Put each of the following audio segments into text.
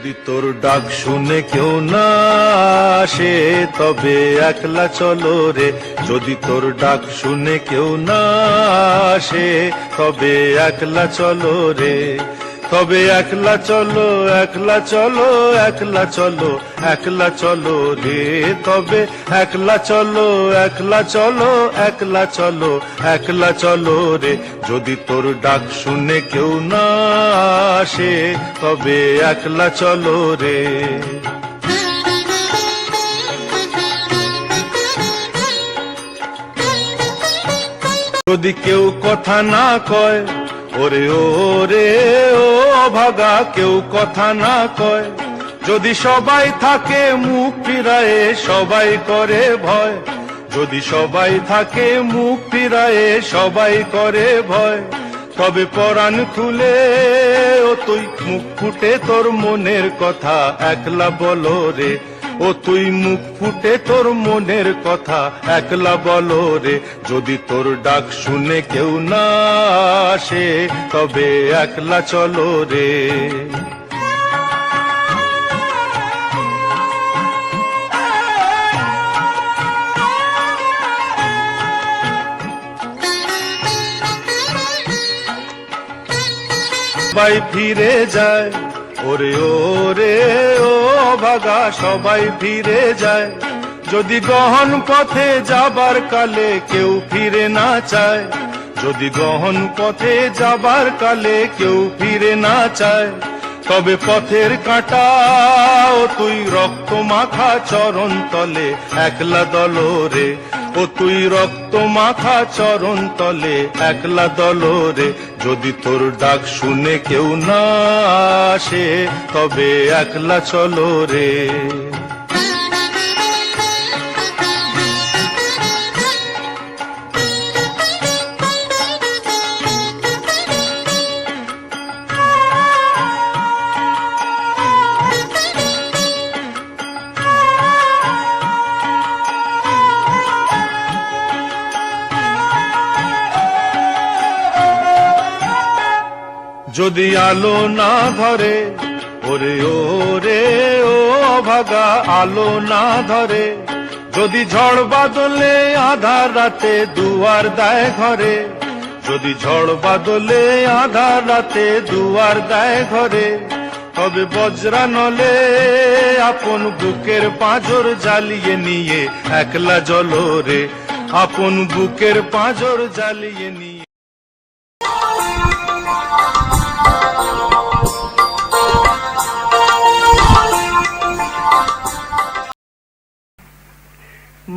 যদি তোর ডাক শুনে কেউ না আসে তবে একলা চলো রে, যদি তোর ডাক শুনে কেউ না আসে তবে একলা চলো রে, তবে একলা চলো একলা চলো একলা চলো একলা চলো রে, তবে একলা চলো একলা চলো একলা চলো একলা চলো রে, যদি তোর ডাক শুনে কেউ না আসে তবে একলা চলো রে। যদি কেউ কথা না কয় ওরে ওরে ও অভাগা, কেউ কথা না কয়, যদি সবাই থাকে মুখ ফিরায়ে সবাই করে ভয়, যদি সবাই থাকে মুখ ফিরায়ে সবাই করে ভয়, তবে পরাণ খুলে ও তুই মুখ ফুটে তোর মনের কথা একলা বলো রে, ও তুই মুখ ফুটে তোর মনের কথা একলা বলো রে, যদি তোর ডাক শুনে কেউ না আসে তবে একলা চলো রে। সবাই ফিরে যায় ওরে ওরে ও ভাগা, সবাই ফিরে যায়, যদি গহন পথে যাবার কালে কেউ ফিরে না চায়, যদি গহন পথে যাবার কালে কেউ ফিরে না চায়, তবে পথের কাঁটা ও তুই রক্ত মাখা চরণ তলে একলা দলো রে, ও তুই রক্ত মাখা চরণ তলে একলা দলো রে, যদি তোর ডাক শুনে কেউ না আসে তবে একলা চলো রে। যদি আলো না ধরে ওরে ওরে ও অভাগা, আলো না ধরে, যদি ঝড় বাদলে আধার রাতে দুয়ার দেয় ঘরে, যদি ঝড় বাদলে আধার রাতে দুয়ার দেয় ঘরে, তবে বজ্রা নলে আপন বুকের পাঁজর জ্বালিয়ে নিয়ে একলা জ্বলো রে, আপন বুকের পাঁজর জ্বালিয়ে নিয়ে।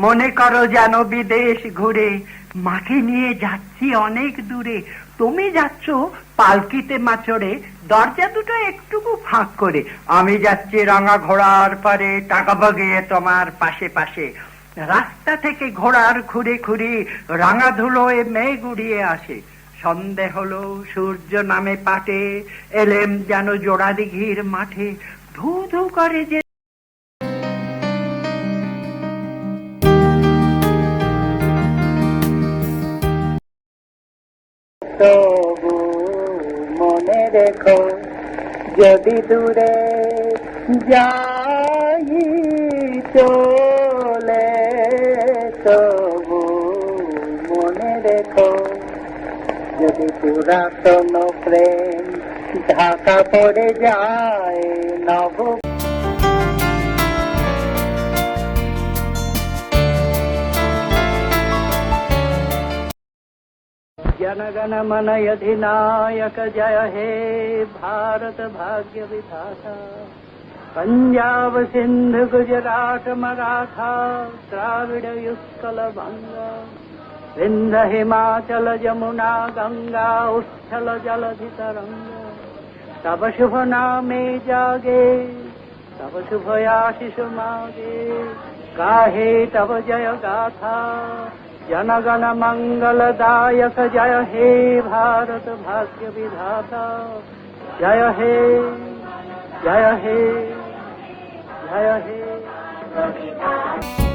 মনে করো যেন বিদেশ ঘুরে মাকে নিয়ে যাচ্ছি অনেক দূরে, তুমি যাচ্ছ পালকিতে মাচড়ে, দরজা দুটো একটুকু ফাঁক করে, আমি যাচ্ছি রাঙা ঘোড়ার পারে টাকা বাগিয়ে তোমার পাশে পাশে, রাস্তা থেকে ঘোড়ার খুঁড়ে খুঁড়ি রাঙা ধুলোয় মেঘ উড়িয়ে আসে, সন্ধে হলো সূর্য নামে পাটে, এলেম যেন জোড়া দিঘির মাঠে, ধু ধু করে যে তবু মনে রেখো যদি দূরে যাই চলে, তবু মনে রেখো যদি পুরাতন প্রেম ঢাকা পড়ে যায় নব। जनगण मन अधिनायक जय हे भारत भाग्य विधाता, पंजाब सिंध गुजरात मराठा द्राविड़ उत्कल बंगा, विंध्य हिमाचल जमुना गंगा उच्छल जलधि तरंगा, तब शुभ नामे जागे तब शुभ आशीष मागे, गाहे तब जय गाथा जनगण मंगलदायक जय हे भारत भाग्य विधाता, जय हे जय हे जय हे।